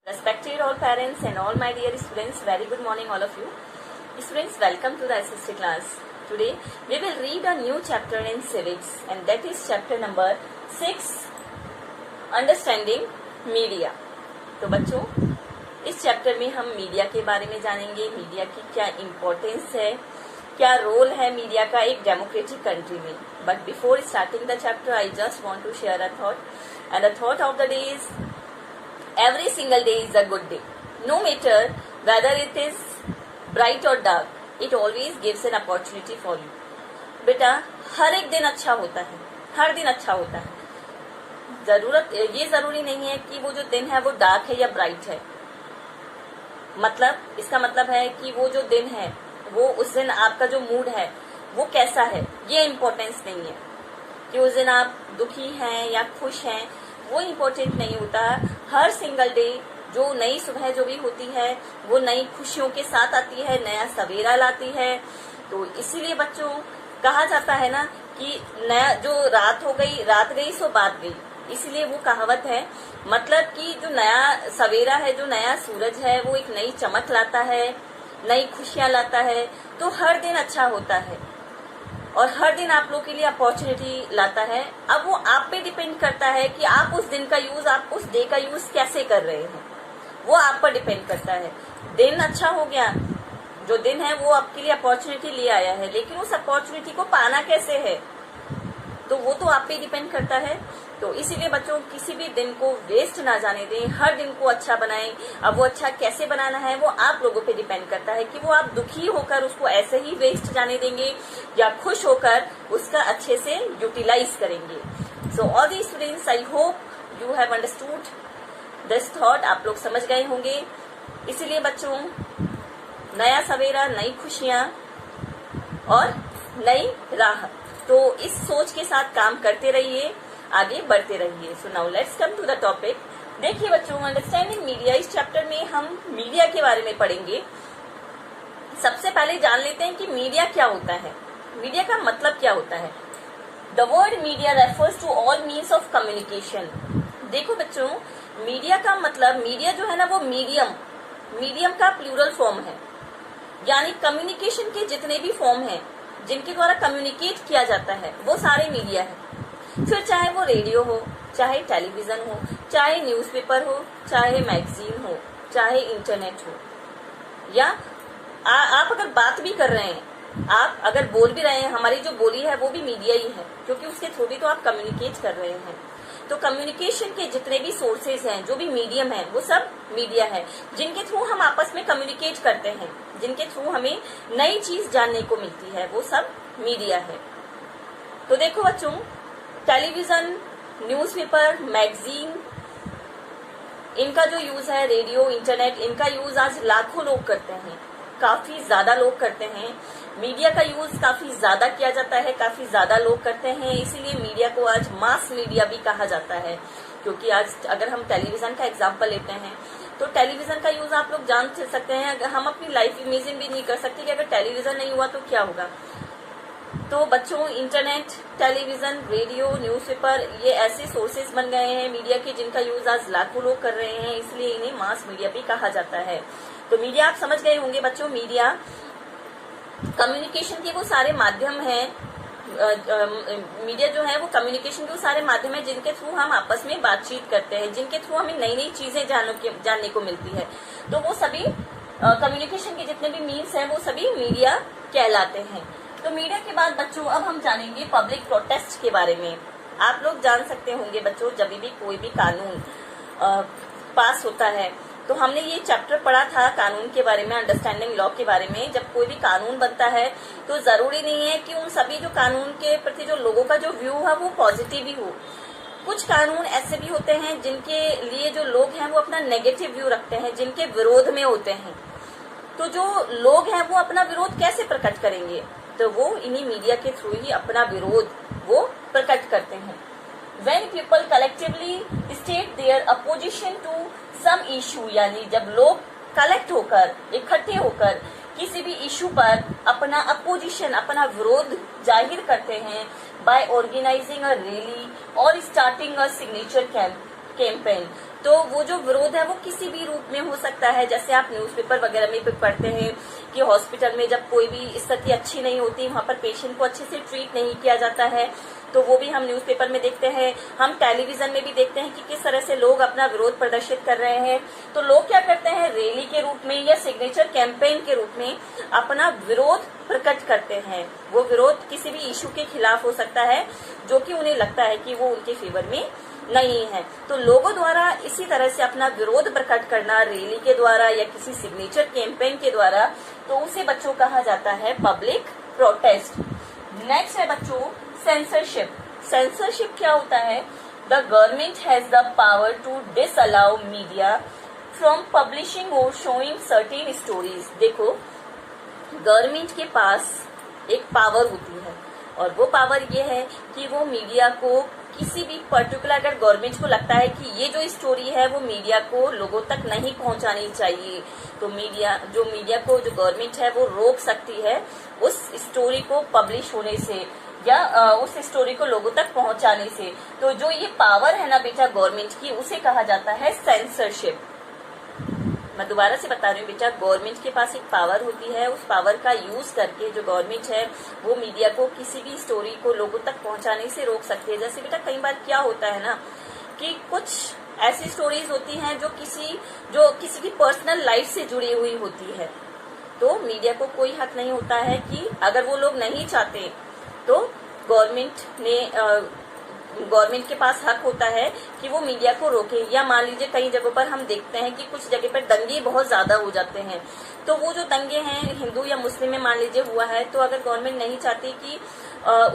Respected all parents and all my dear students, very good morning all of you. Students, welcome to the SST class. Today we will read a new chapter in civics and that is chapter number 6, Understanding Media. तो बच्चों, इस chapter में हम media के बारे में जानेंगे, media की क्या इम्पोर्टेंस है, क्या रोल है मीडिया का एक डेमोक्रेटिक कंट्री में. But before starting the chapter I just want to share a thought and the thought of the day is every single day is a good day. No matter whether it is bright or dark, it always gives an opportunity for you. बेटा, हर एक दिन अच्छा होता है, हर दिन अच्छा होता है. ये जरूरी नहीं है कि वो जो दिन है वो डार्क है या ब्राइट है. मतलब इसका मतलब है कि वो जो दिन है वो उस दिन आपका जो मूड है वो कैसा है, ये इम्पोर्टेंस नहीं है. कि उस दिन आप दुखी हैं या खुश हैं वो इम्पोर्टेंट नहीं होता. हर सिंगल डे जो नई सुबह जो भी होती है वो नई खुशियों के साथ आती है, नया सवेरा लाती है. तो इसीलिए बच्चों कहा जाता है ना कि नया जो रात गई सो बात गई. इसीलिए वो कहावत है. मतलब कि जो नया सवेरा है, जो नया सूरज है वो एक नई चमक लाता है, नई खुशियां लाता है. तो हर दिन अच्छा होता है और हर दिन आप लोग के लिए अपॉर्चुनिटी लाता है. अब वो आप पे डिपेंड करता है कि आप उस दिन का यूज, आप उस डे का यूज कैसे कर रहे हैं, वो आप पर डिपेंड करता है. दिन अच्छा हो गया, जो दिन है वो आपके लिए अपॉर्चुनिटी ले आया है, लेकिन उस अपॉर्चुनिटी को पाना कैसे है तो वो तो आप पे डिपेंड करता है. तो इसीलिए बच्चों किसी भी दिन को वेस्ट ना जाने दें, हर दिन को अच्छा बनाएं. अब वो अच्छा कैसे बनाना है वो आप लोगों पे डिपेंड करता है कि वो आप दुखी होकर उसको ऐसे ही वेस्ट जाने देंगे या खुश होकर उसका अच्छे से यूटिलाइज करेंगे. So all the students, I hope you have understood this thought. आप लोग समझ गए होंगे. इसीलिए बच्चों नया सवेरा, नई खुशियां और नई राह, तो इस सोच के साथ काम करते रहिए, आगे बढ़ते रहिए. So now let's come to the topic. देखिए बच्चों, अंडरस्टैंडिंग मीडिया, इस चैप्टर में हम मीडिया के बारे में पढ़ेंगे. सबसे पहले जान लेते हैं कि मीडिया क्या होता है, मीडिया का मतलब क्या होता है. The word media refers to all means of communication. देखो बच्चों, मीडिया का मतलब, मीडिया जो है ना वो मीडियम का प्लूरल फॉर्म है. यानी कम्युनिकेशन के जितने भी फॉर्म हैं जिनके द्वारा कम्युनिकेट किया जाता है वो सारे मीडिया है. फिर चाहे वो रेडियो हो, चाहे टेलीविजन हो, चाहे न्यूज़पेपर हो, चाहे मैगजीन हो, चाहे इंटरनेट हो, या आप अगर बात भी कर रहे हैं, आप अगर बोल भी रहे हैं, हमारी जो बोली है वो भी मीडिया ही है, क्योंकि उसके थ्रू भी तो आप कम्युनिकेट कर रहे हैं. तो कम्युनिकेशन के जितने भी सोर्सेज हैं, जो भी मीडियम है, वो सब मीडिया है, जिनके थ्रू हम आपस में कम्युनिकेट करते हैं, जिनके थ्रू हमें नई चीज जानने को मिलती है, वो सब मीडिया है. तो देखो बच्चों, टेलीविजन, न्यूज़पेपर, मैगजीन, इनका जो यूज है, रेडियो, इंटरनेट, इनका यूज आज लाखों लोग करते हैं, काफी ज्यादा लोग करते हैं. मीडिया का यूज काफी ज्यादा किया जाता है, काफी ज्यादा लोग करते हैं. इसीलिए मीडिया को आज मास मीडिया भी कहा जाता है. क्योंकि आज अगर हम टेलीविजन का एग्जांपल लेते हैं तो टेलीविजन का यूज आप लोग जान सकते हैं. अगर हम अपनी लाइफ इमेजिन भी नहीं कर सकते कि अगर टेलीविजन नहीं हुआ तो क्या होगा. तो बच्चों, इंटरनेट, टेलीविजन, रेडियो, न्यूज़पेपर, ये ऐसे सोर्सेज बन गए हैं मीडिया के जिनका यूज आज लाखों लोग कर रहे हैं. इसलिए इन्हें मास मीडिया भी कहा जाता है. तो मीडिया आप समझ गए होंगे बच्चों. मीडिया कम्युनिकेशन के वो सारे माध्यम हैं. मीडिया जो है वो कम्युनिकेशन के वो सारे माध्यम है जिनके थ्रू हम आपस में बातचीत करते हैं, जिनके थ्रू हमें नई नई चीजें जानने को मिलती है. तो वो सभी कम्युनिकेशन के जितने भी मीन्स हैं वो सभी मीडिया कहलाते हैं. तो मीडिया के बाद बच्चों अब हम जानेंगे पब्लिक प्रोटेस्ट के बारे में. आप लोग जान सकते होंगे बच्चों, जब भी कोई भी कानून पास होता है, तो हमने ये चैप्टर पढ़ा था कानून के बारे में, अंडरस्टैंडिंग लॉ के बारे में. जब कोई भी कानून बनता है तो जरूरी नहीं है कि उन सभी जो कानून के प्रति जो लोगों का जो व्यू है वो पॉजिटिव ही हो. कुछ कानून ऐसे भी होते हैं जिनके लिए जो लोग हैं वो अपना नेगेटिव व्यू रखते हैं, जिनके विरोध में होते हैं. तो जो लोग हैं वो अपना विरोध कैसे प्रकट करेंगे, तो वो इन्हीं मीडिया के थ्रू ही अपना विरोध वो प्रकट करते हैं. When people collectively state their opposition to some issue, यानी जब लोग कलेक्ट होकर, इकट्ठे होकर किसी भी इशू पर अपना अपोजिशन, अपना विरोध जाहिर करते हैं, by organizing a rally और starting a signature campaign, तो वो जो विरोध है वो किसी भी रूप में हो सकता है। जैसे आप न्यूज़पेपर वगैरह में भी पढ़ते हैं कि हॉस्पिटल में जब कोई भी स्थिति अच्छी नहीं होती, वहां पर पेशेंट को अच्छे से ट्रीट नहीं किया जाता है, तो वो भी हम न्यूज़पेपर में देखते हैं। हम टेलीविजन में भी देखते हैं कि किस तरह से लोग अपना विरोध प्रदर्शित कर रहे हैं। तो लोग क्या करते हैं, रैली के रूप में या सिग्नेचर कैंपेन के रूप में अपना विरोध प्रकट करते हैं। वो विरोध किसी भी इशू के खिलाफ हो सकता है जो कि उन्हें लगता है कि वो उनके फेवर में नहीं है। तो लोगों द्वारा इसी तरह से अपना विरोध प्रकट करना रैली के द्वारा या किसी सिग्नेचर कैंपेन के द्वारा, तो उसे बच्चों कहा जाता है पब्लिक प्रोटेस्ट। नेक्स्ट है बच्चों सेंसरशिप। सेंसरशिप क्या होता है? The government has the power to disallow media from publishing और शोइंग सर्टेन स्टोरीज। देखो, गवर्नमेंट के पास एक पावर होती है और वो पावर ये है कि वो मीडिया को किसी भी पर्टिकुलर, अगर गवर्नमेंट को लगता है कि ये जो स्टोरी है वो मीडिया को लोगों तक नहीं पहुंचानी चाहिए, तो मीडिया को जो गवर्नमेंट है वो रोक सकती है उस स्टोरी को पब्लिश होने से या उस स्टोरी को लोगों तक पहुंचाने से। तो जो ये पावर है ना बेटा गवर्नमेंट की, उसे कहा जाता है सेंसरशिप। मैं दोबारा से बता रही हूँ बेटा, गवर्नमेंट के पास एक पावर होती है, उस पावर का यूज करके जो गवर्नमेंट है वो मीडिया को किसी भी स्टोरी को लोगों तक पहुंचाने से रोक सकती है। जैसे बेटा कई बार क्या होता है ना कि कुछ ऐसी स्टोरीज होती हैं जो किसी की पर्सनल लाइफ से जुड़ी हुई होती है, तो मीडिया को कोई हक नहीं होता है कि अगर वो लोग नहीं चाहते तो गवर्नमेंट के पास हक होता है कि वो मीडिया को रोके। या मान लीजिए कई जगहों पर हम देखते हैं कि कुछ जगह पर दंगे बहुत ज्यादा हो जाते हैं, तो वो जो दंगे हैं हिंदू या मुस्लिम में मान लीजिए हुआ है, तो अगर गवर्नमेंट नहीं चाहती कि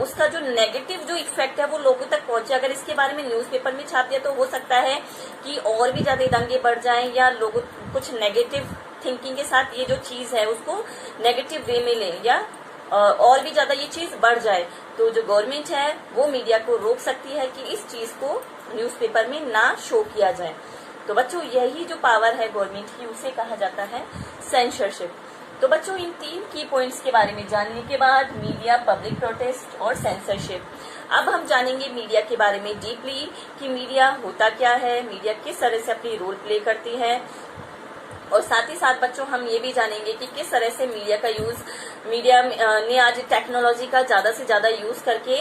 उसका जो नेगेटिव जो इफेक्ट है वो लोगों तक पहुंचे, अगर इसके बारे में न्यूज़पेपर में छाप दिया तो हो सकता है कि और भी ज्यादा दंगे बढ़ जाएं या लोग कुछ नेगेटिव थिंकिंग के साथ ये जो चीज है उसको नेगेटिव वे में लें या और भी ज्यादा ये चीज बढ़ जाए। तो जो गवर्नमेंट है वो मीडिया को रोक सकती है कि इस चीज को न्यूज़पेपर में ना शो किया जाए। तो बच्चों यही जो पावर है गवर्नमेंट की उसे कहा जाता है सेंसरशिप। तो बच्चों इन 3 की पॉइंट्स के बारे में जानने के बाद मीडिया, पब्लिक प्रोटेस्ट और सेंसरशिप, अब हम जानेंगे मीडिया के बारे में डीपली कि मीडिया होता क्या है, मीडिया किस तरह से अपनी रोल प्ले करती है, और साथ ही साथ बच्चों हम ये भी जानेंगे कि किस तरह से मीडिया ने आज टेक्नोलॉजी का ज्यादा से ज्यादा यूज करके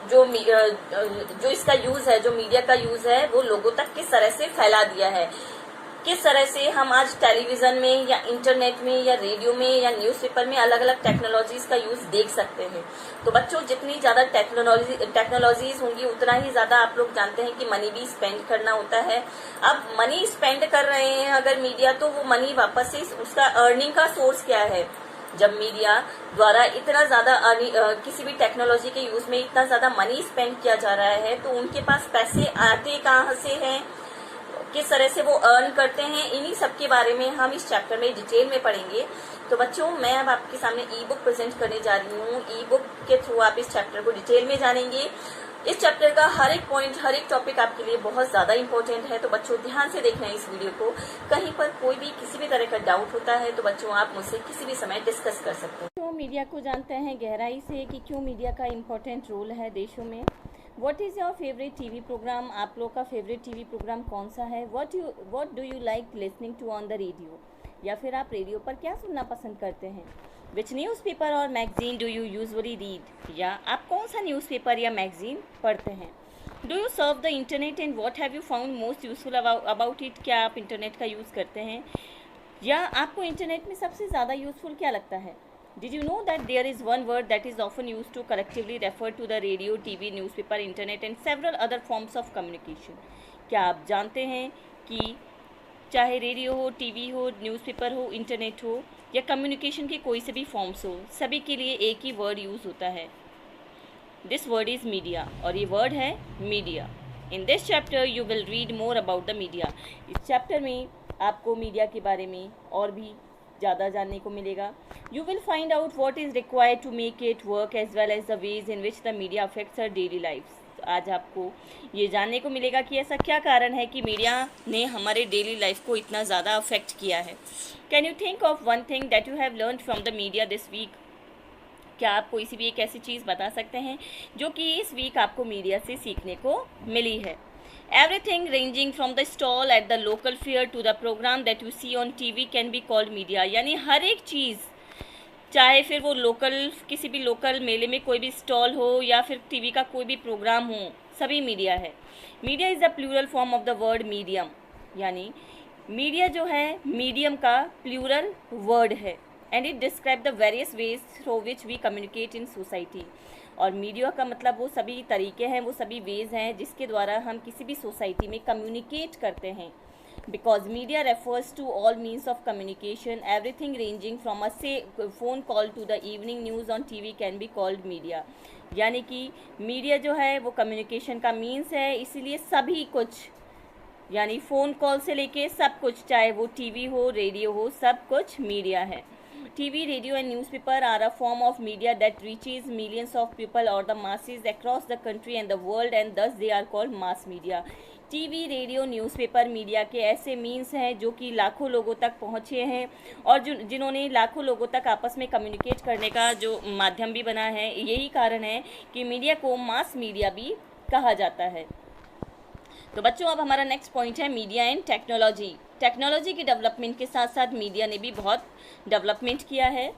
जो इसका यूज है, जो मीडिया का यूज है वो लोगों तक किस तरह से फैला दिया है, किस तरह से हम आज टेलीविजन में या इंटरनेट में या रेडियो में या न्यूज़पेपर में अलग अलग टेक्नोलॉजीज का यूज देख सकते हैं। तो बच्चों जितनी ज्यादा टेक्नोलॉजीज होंगी उतना ही ज्यादा आप लोग जानते हैं कि मनी भी स्पेंड करना होता है। अब मनी स्पेंड कर रहे हैं अगर मीडिया, तो वो मनी वापस से उसका अर्निंग का सोर्स क्या है? जब मीडिया द्वारा इतना ज्यादा किसी भी टेक्नोलॉजी के यूज में इतना ज्यादा मनी स्पेंड किया जा रहा है, तो उनके पास पैसे आते कहाँ से हैं, किस तरह से वो अर्न करते हैं, इन्हीं सब के बारे में हम इस चैप्टर में डिटेल में पढ़ेंगे। तो बच्चों मैं अब आपके सामने ई बुक प्रेजेंट करने जा रही हूँ। ई बुक के थ्रू आप इस चैप्टर को डिटेल में जानेंगे। इस चैप्टर का हर एक पॉइंट, हर एक टॉपिक आपके लिए बहुत ज्यादा इंपॉर्टेंट है, तो बच्चों ध्यान से देखना है इस वीडियो को। कहीं पर कोई भी किसी भी तरह का डाउट होता है तो बच्चों आप मुझसे किसी भी समय डिस्कस कर सकते हैं। क्यों मीडिया को जानते हैं गहराई से कि क्यों मीडिया का इम्पोर्टेंट रोल है देशों में। What is your favourite TV programme? आप लोग का फेवरेट टीवी प्रोग्राम कौन सा है? What do you like listening to on the radio? या फिर आप रेडियो पर क्या सुनना पसंद करते हैं? विच न्यूज़पेपर और magazine do you usually read? या आप कौन सा न्यूज़पेपर या मैगजीन पढ़ते हैं? Do you surf the internet and what have you found most useful about it? क्या आप इंटरनेट का यूज़ करते हैं? या आपको इंटरनेट में सबसे ज़्यादा यूजफुल क्या लगता है? Did you know that there is one word that is often used to collectively refer to the radio, TV, newspaper, internet and several other forms of communication? क्या आप जानते हैं कि चाहे रेडियो हो, टीवी हो, न्यूज़पेपर हो, इंटरनेट हो या कम्युनिकेशन के कोई से भी फॉर्म्स हो, सभी के लिए एक ही वर्ड यूज़ होता है। दिस वर्ड इज़ मीडिया, और ये वर्ड है media. In this chapter you will read more about the media. इस चैप्टर में आपको मीडिया के बारे में और भी ज़्यादा जानने को मिलेगा। You will find out what is required to make it work as well as the ways in which the media affects our daily life. आज आपको ये जानने को मिलेगा कि ऐसा क्या कारण है कि मीडिया ने हमारे डेली लाइफ को इतना ज़्यादा अफेक्ट किया है। Can you think of one thing that you have learn from the media this week? क्या आप कोई सी भी एक ऐसी चीज़ बता सकते हैं जो कि इस वीक आपको मीडिया से सीखने को मिली है? Everything ranging from the stall at the local fair to the programme that you see on TV can be called media. यानी हर एक चीज़, चाहे फिर वो लोकल, किसी भी लोकल मेले में कोई भी स्टॉल हो या फिर टीवी का कोई भी प्रोग्राम हो, सभी मीडिया है। Media is the plural form of the word medium. यानी मीडिया जो है मीडियम का प्लूरल वर्ड है and it describe the various ways through which we communicate in society. और मीडिया का मतलब वो सभी तरीके हैं, वो सभी वेज हैं जिसके द्वारा हम किसी भी सोसाइटी में कम्युनिकेट करते हैं। Because media refers to all means of communication, everything ranging from a से phone call to the evening news on TV can be called media. यानी कि मीडिया जो है वो कम्युनिकेशन का मीन्स है, इसीलिए सभी कुछ, यानी फ़ोन कॉल से लेके सब कुछ, चाहे वो टीवी हो, रेडियो हो, सब कुछ मीडिया है। TV, radio and newspaper are a form of media that reaches millions of people or the masses across the country and the world and thus they are called mass media. TV, radio, newspaper media के ऐसे means हैं जो कि लाखों लोगों तक पहुँचे हैं और जिन्होंने लाखों लोगों तक आपस में कम्युनिकेट करने का जो माध्यम भी बना है। यही कारण है कि मीडिया को मास मीडिया भी कहा जाता है। तो बच्चों, अब हमारा नेक्स्ट पॉइंट है मीडिया एंड टेक्नोलॉजी। टेक्नोलॉजी के डेवलपमेंट के साथ साथ मीडिया ने भी बहुत डेवलपमेंट किया है।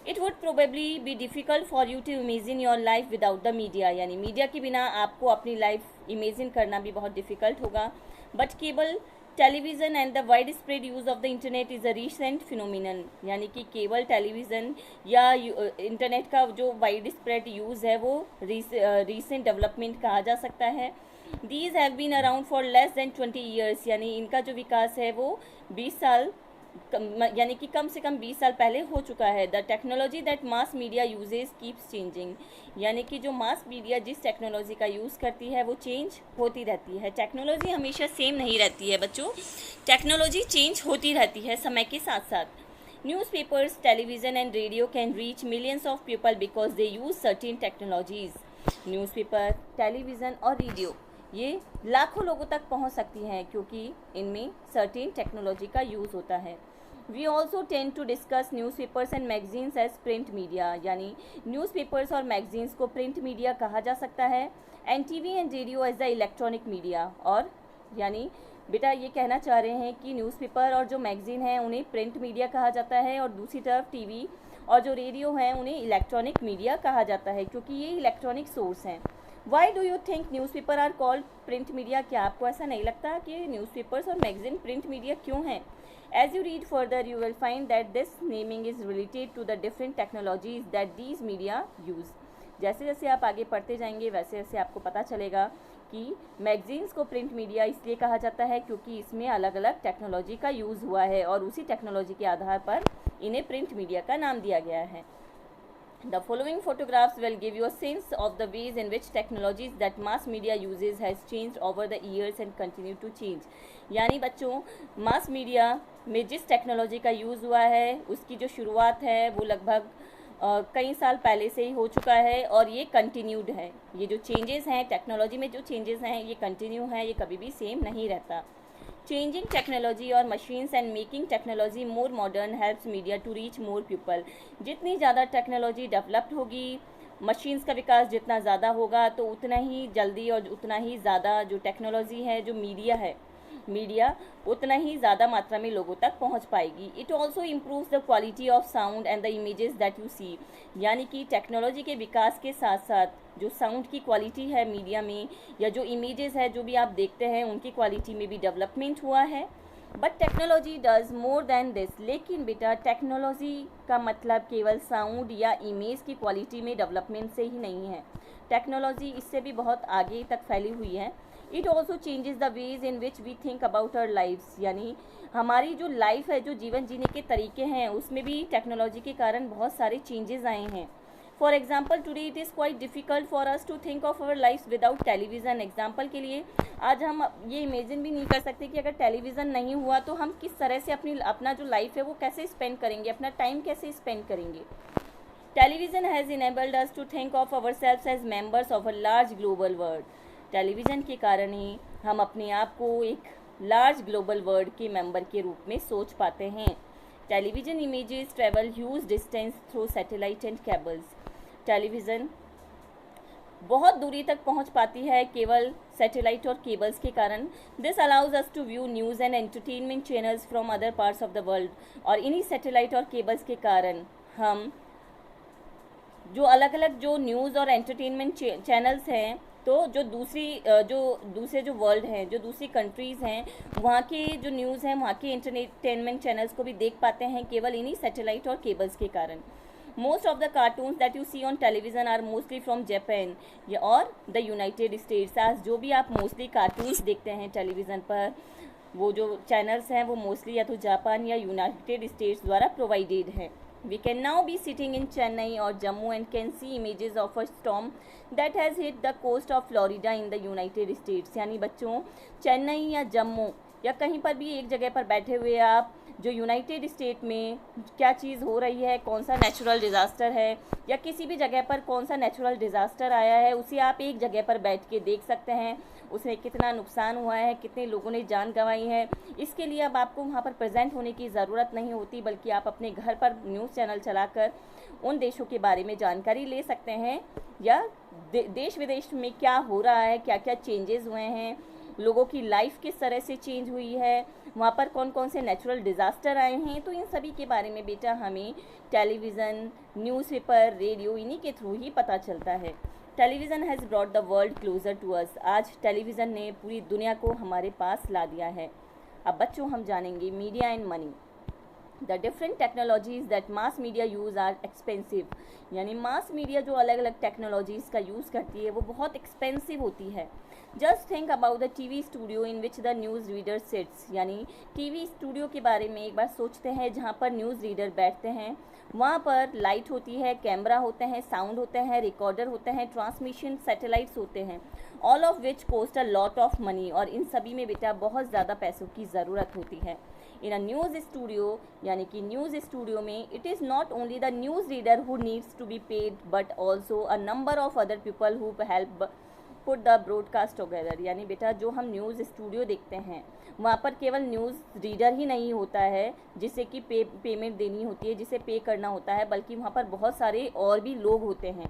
It would probably be difficult for you to imagine your life without the media. यानी मीडिया के बिना आपको अपनी लाइफ इमेजिन करना भी बहुत डिफ़िकल्ट होगा। But cable television and the wide spread use of the internet is a recent phenomenon. यानी कि केबल टेलीविज़न या इंटरनेट का जो वाइड स्प्रेड यूज़ है वो रीसेंट डेवलपमेंट कहा जा सकता है। These have been around for less than 20 years। यानी इनका जो विकास है वो 20 साल, यानी कि कम से कम 20 साल पहले हो चुका है। The technology that mass media uses keeps changing. यानी कि जो मास मीडिया जिस टेक्नोलॉजी का यूज़ करती है वो चेंज होती रहती है। टेक्नोलॉजी हमेशा सेम नहीं रहती है बच्चों, टेक्नोलॉजी चेंज होती रहती है समय के साथ साथ। Newspapers, television and radio can reach millions of people because they use certain technologies. Newspaper, television और रेडियो ये लाखों लोगों तक पहुंच सकती हैं क्योंकि इनमें सर्टेन टेक्नोलॉजी का यूज़ होता है। We also tend to discuss newspapers and magazines as print media. यानी न्यूज़पेपर्स और मैगजीन्स को प्रिंट मीडिया कहा जा सकता है and TV and radio as the electronic media. और यानी बेटा ये कहना चाह रहे हैं कि न्यूज़पेपर और जो मैगजीन है उन्हें प्रिंट मीडिया कहा जाता है और दूसरी तरफ टीवी और जो रेडियो हैं उन्हें इलेक्ट्रॉनिक मीडिया कहा जाता है क्योंकि ये इलेक्ट्रॉनिक सोर्स हैं। Why do you think newspaper are called print media? क्या आपको ऐसा नहीं लगता कि न्यूज़पेपर्स और मैगजीन प्रिंट मीडिया क्यों हैं? As you read further you will find that this naming is related to the different technologies that these media use. जैसे जैसे आप आगे पढ़ते जाएंगे वैसे वैसे आपको पता चलेगा कि मैगजीन्स को प्रिंट मीडिया इसलिए कहा जाता है क्योंकि इसमें अलग अलग टेक्नोलॉजी का यूज़ हुआ है और उसी टेक्नोलॉजी के आधार पर इन्हें प्रिंट मीडिया का नाम दिया गया है। The following photographs will give you a sense of the ways in which technologies that mass media uses has changed over the years and continue to change। यानी बच्चों, मास मीडिया में जिस technology का यूज़ हुआ है उसकी जो शुरुआत है वो लगभग कई साल पहले से ही हो चुका है और ये कंटिन्यूड है। ये जो चेंजेस हैं टेक्नोलॉजी में, जो चेंजेस हैं ये कंटिन्यू हैं, ये कभी भी सेम नहीं रहता। Changing technology और machines and making technology more modern helps media to reach more people। जितनी ज़्यादा टेक्नोलॉजी डेवलप्ड होगी, मशीन्स का विकास जितना ज़्यादा होगा तो उतना ही जल्दी और उतना ही ज़्यादा जो टेक्नोलॉजी है, जो मीडिया उतना ही ज़्यादा मात्रा में लोगों तक पहुंच पाएगी। It also improves the quality of sound and the images that you see. यानी कि टेक्नोलॉजी के विकास के साथ साथ जो साउंड की क्वालिटी है मीडिया में या जो इमेजेस है जो भी आप देखते हैं उनकी क्वालिटी में भी डेवलपमेंट हुआ है। But technology does more than this. लेकिन बेटा टेक्नोलॉजी का मतलब केवल साउंड या इमेज की क्वालिटी में डेवलपमेंट से ही नहीं है, टेक्नोलॉजी इससे भी बहुत आगे तक फैली हुई है। It also changes the ways in which we think about our lifes. यानी हमारी जो लाइफ है, जो जीवन जीने के तरीके हैं उसमें भी टेक्नोलॉजी के कारण बहुत सारे चेंजेस आए हैं। For example today it is quite difficult for us to think of our life without television. Example के लिए आज हम ये इमेजिन भी नहीं कर सकते कि अगर टेलीविज़न नहीं हुआ तो हम किस तरह से अपना जो लाइफ है वो कैसे स्पेंड करेंगे, अपना टाइम कैसे स्पेंड करेंगे। Television has enabled us to think of ourselves as members of a large global world. Television के कारण ही हम अपने आप को एक लार्ज ग्लोबल वर्ल्ड के मेंबर के रूप में सोच पाते हैं। Television images travel huge distance through satellite and cables. Television बहुत दूरी तक पहुंच पाती है केवल सैटेलाइट और केबल्स के कारण। This allows us to view news and entertainment channels from other parts of the world. और इन्हीं सैटेलाइट और केबल्स के कारण हम जो अलग अलग जो न्यूज़ और एंटरटेनमेंट चैनल्स हैं, तो जो दूसरे जो वर्ल्ड हैं, जो दूसरी कंट्रीज़ हैं, वहाँ के जो न्यूज़ हैं, वहाँ के एंटरटेनमेंट चैनल्स को भी देख पाते हैं केवल इन्हीं सैटेलाइट और केबल्स के कारण। Most of the cartoons that you see on television are mostly from Japan और द यूनाइटेड स्टेट्स। आज जो भी आप मोस्टली कार्टून्स देखते हैं टेलीविज़न पर, वो जो चैनल्स हैं वो मोस्टली या तो जापान या यूनाइटेड स्टेट्स द्वारा प्रोवाइडेड हैं। We can now be sitting in Chennai or Jammu and can see images of a storm that has hit the coast of Florida in the United States। यानी बच्चों, चेन्नई या जम्मू या कहीं पर भी एक जगह पर बैठे हुए आप जो यूनाइटेड स्टेट में क्या चीज़ हो रही है, कौन सा नेचुरल डिज़ास्टर है या किसी भी जगह पर कौन सा नेचुरल डिज़ास्टर आया है, उसे आप एक जगह पर बैठ के देख सकते हैं। उसमें कितना नुकसान हुआ है, कितने लोगों ने जान गंवाई है, इसके लिए अब आपको वहाँ पर प्रेजेंट होने की ज़रूरत नहीं होती, बल्कि आप अपने घर पर न्यूज़ चैनल चलाकर उन देशों के बारे में जानकारी ले सकते हैं या देश विदेश में क्या हो रहा है, क्या क्या चेंजेस हुए हैं, लोगों की लाइफ किस तरह से चेंज हुई है, वहाँ पर कौन कौन से नेचुरल डिज़ास्टर आए हैं। तो इन सभी के बारे में बेटा हमें टेलीविज़न, न्यूज़पेपर, रेडियो इन्हीं के थ्रू ही पता चलता है। Television has brought the world closer to us. आज टेलीविज़न ने पूरी दुनिया को हमारे पास ला दिया है। अब बच्चों हम जानेंगे media and money. The different technologies that mass media use are expensive. यानी मास मीडिया जो अलग अलग टेक्नोलॉजीज़ का यूज़ करती है वो बहुत एक्सपेंसिव होती है। Just think about the TV studio in which the news reader sits. यानी टीवी स्टूडियो के बारे में एक बार सोचते हैं, जहाँ पर न्यूज़ रीडर बैठते हैं, वहाँ पर लाइट होती है, कैमरा होते हैं, साउंड होते हैं, रिकॉर्डर होते हैं, ट्रांसमिशन सैटेलाइट्स होते हैं, all of which cost a lot of money. और इन सभी में बेटा बहुत ज़्यादा पैसों की ज़रूरत होती है। इन अ न्यूज़ स्टूडियो, यानी कि न्यूज़ स्टूडियो में it is not only the news reader who needs to be paid but also a number of other people who help put the broadcast together. यानी बेटा जो हम न्यूज़ स्टूडियो देखते हैं वहाँ पर केवल न्यूज़ रीडर ही नहीं होता है जिसे कि पेमेंट देनी होती है, जिसे पे करना होता है, बल्कि वहाँ पर बहुत सारे और भी लोग होते हैं।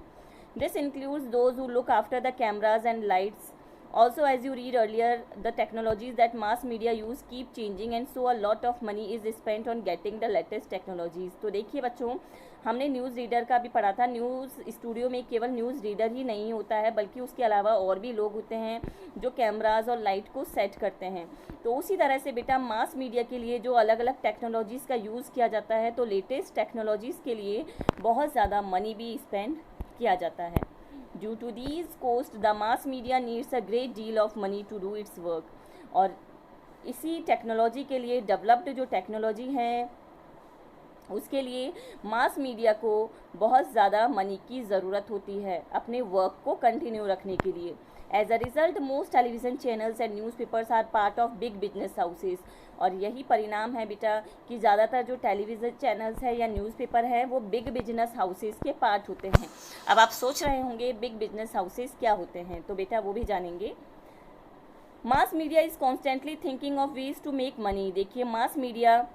This includes those who look after the cameras and lights. Also, as you read earlier, the technologies that mass media use keep changing and so a lot of money is spent on getting the latest technologies। तो देखिए बच्चों, हमने news reader का भी पढ़ा था। News studio में केवल न्यूज़ रीडर ही नहीं होता है, बल्कि उसके अलावा और भी लोग होते हैं जो कैमराज और लाइट को सेट करते हैं। तो उसी तरह से बेटा मास मीडिया के लिए जो अलग अलग टेक्नोलॉजीज़ का यूज़ किया जाता है, तो लेटेस्ट टेक्नोलॉजीज़ के लिए बहुत ज़्यादा मनी भी स्पेंड किया जाता है। Due to these costs, the mass media needs a great deal of money to do its work। और इसी टेक्नोलॉजी के लिए डेवलप्ड जो टेक्नोलॉजी है उसके लिए मास मीडिया को बहुत ज़्यादा मनी की ज़रूरत होती है अपने वर्क को कंटिन्यू रखने के लिए। As a result most television channels and newspapers are part of big business houses. और यही परिणाम है बेटा कि ज़्यादातर जो टेलीविज़न चैनल्स है या न्यूज़पेपर है वो बिग बिजनेस हाउसेस के पार्ट होते हैं। अब आप सोच रहे होंगे बिग बिजनेस हाउसेस क्या होते हैं, तो बेटा वो भी जानेंगे। Mass media is constantly thinking of ways to make money. देखिए मास मीडिया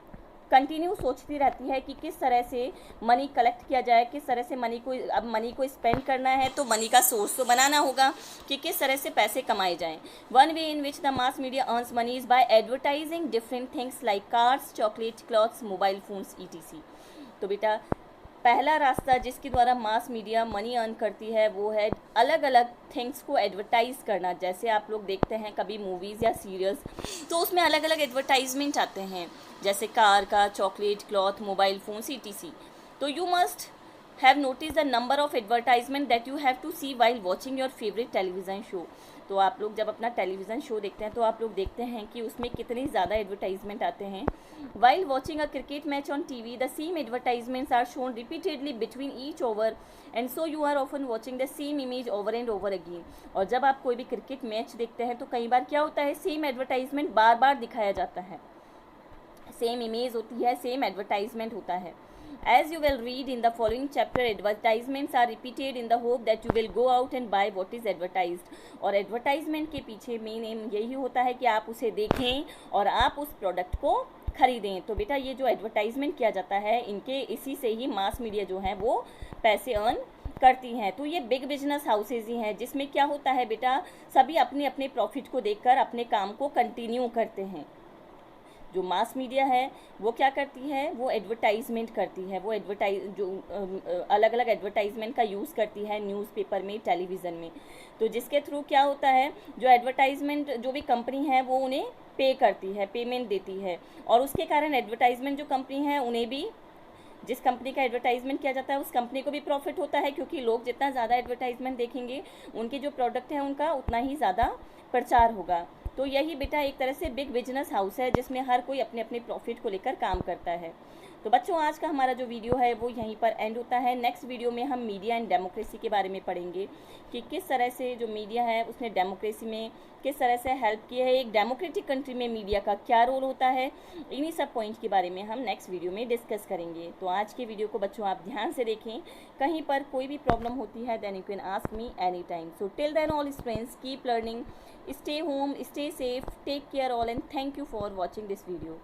कंटिन्यू सोचती रहती है कि किस तरह से मनी कलेक्ट किया जाए, किस तरह से मनी को स्पेंड करना है, तो मनी का सोर्स तो बनाना होगा कि किस तरह से पैसे कमाए जाएं। One way in which the mass media earns money is by advertising different things like cars, chocolate, clothes, mobile phones etc। तो बेटा पहला रास्ता जिसके द्वारा मास मीडिया मनी अर्न करती है वो है अलग अलग थिंग्स को एडवर्टाइज़ करना। जैसे आप लोग देखते हैं कभी मूवीज़ या सीरियल्स, तो उसमें अलग अलग एडवर्टाइजमेंट आते हैं, जैसे कार का, chocolate, cloth, mobile phones etc। तो you must have notice the number of advertisement that you have to see while watching your favourite television show. तो आप लोग जब अपना टेलीविज़न शो देखते हैं तो आप लोग देखते हैं कि उसमें कितने ज़्यादा एडवर्टाइजमेंट आते हैं। While watching a cricket match on TV the same advertisements are shown repeatedly between each over and so you are often watching the same image over and over again. और जब आप कोई भी क्रिकेट मैच देखते हैं तो कई बार क्या होता है, सेम एडवर्टाइजमेंट बार बार दिखाया जाता है, सेम इमेज होती है, सेम एडवर्टाइजमेंट होता है। As you will read in the following chapter, advertisements are repeated in the hope that you will go out and buy what is advertised। और एडवर्टाइजमेंट के पीछे मेन एम यही होता है कि आप उसे देखें और आप उस प्रोडक्ट को खरीदें। तो बेटा ये जो एडवर्टाइजमेंट किया जाता है इनके इसी से ही मास मीडिया जो है वो पैसे अर्न करती हैं। तो ये बिग बिजनेस हाउसेज ही हैं, जिसमें क्या होता है बेटा, सभी अपने अपने प्रॉफिट को देखकर अपने काम को कंटिन्यू करते हैं। जो मास मीडिया है वो क्या करती है, वो एडवर्टाइजमेंट करती है, वो अलग अलग एडवर्टाइजमेंट का यूज़ करती है न्यूज़पेपर में, टेलीविज़न में। तो जिसके थ्रू क्या होता है, जो एडवर्टाइजमेंट जो भी कंपनी है वो उन्हें पे करती है, पेमेंट देती है, और उसके कारण एडवर्टाइजमेंट जो कंपनी है उन्हें भी, जिस कंपनी का एडवर्टाइजमेंट किया जाता है उस कंपनी को भी प्रॉफिट होता है, क्योंकि लोग जितना ज़्यादा एडवर्टाइजमेंट देखेंगे उनके जो प्रोडक्ट है उनका उतना ही ज़्यादा प्रचार होगा। तो यही बेटा एक तरह से बिग बिजनेस हाउस है, जिसमें हर कोई अपने अपने प्रॉफिट को लेकर काम करता है। तो बच्चों, आज का हमारा जो वीडियो है वो यहीं पर एंड होता है। नेक्स्ट वीडियो में हम मीडिया एंड डेमोक्रेसी के बारे में पढ़ेंगे कि किस तरह से जो मीडिया है उसने डेमोक्रेसी में किस तरह से हेल्प की है, एक डेमोक्रेटिक कंट्री में मीडिया का क्या रोल होता है। इन्हीं सब पॉइंट के बारे में हम नेक्स्ट वीडियो में डिस्कस करेंगे। तो आज के वीडियो को बच्चों आप ध्यान से देखें, कहीं पर कोई भी प्रॉब्लम होती है then you can ask me any time. So till then all friends, keep learning, stay home, stay safe, take care all, and thank you for watching this video.